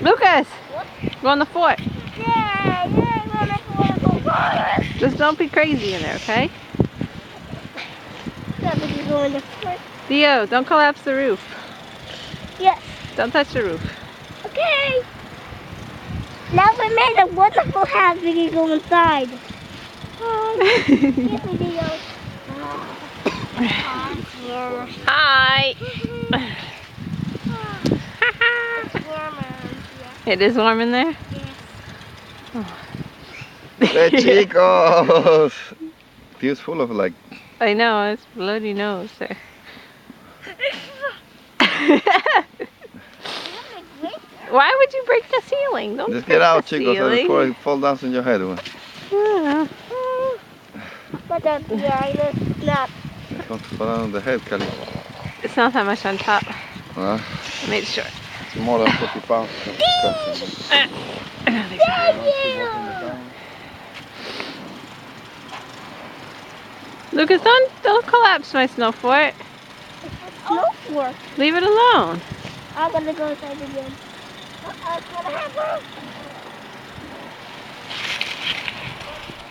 Lucas, What? go on the fort. Yeah, Just don't be crazy in there, okay? Somebody's going to fort. Theo, don't collapse the roof. Yes. Don't touch the roof. Okay. Now we made a wonderful house. We can go inside. Hi. Yes, we do. Hi. It's warmer. It is warm in there? Yes. Hey chicos! Feels full of like. I know, it's bloody nose there. Why would you break the ceiling? Don't Just break get out, the chicos, ceiling. before it falls down on your head. Yeah. But that's behind us. Not. It's going to fall down on the head, Kelly. It's not that much on top. I made sure. It's more than 40 pounds. Lucas, don't collapse my snow fort. It's a snow fort. Leave it alone. I'm gonna go inside again. It's gonna happen.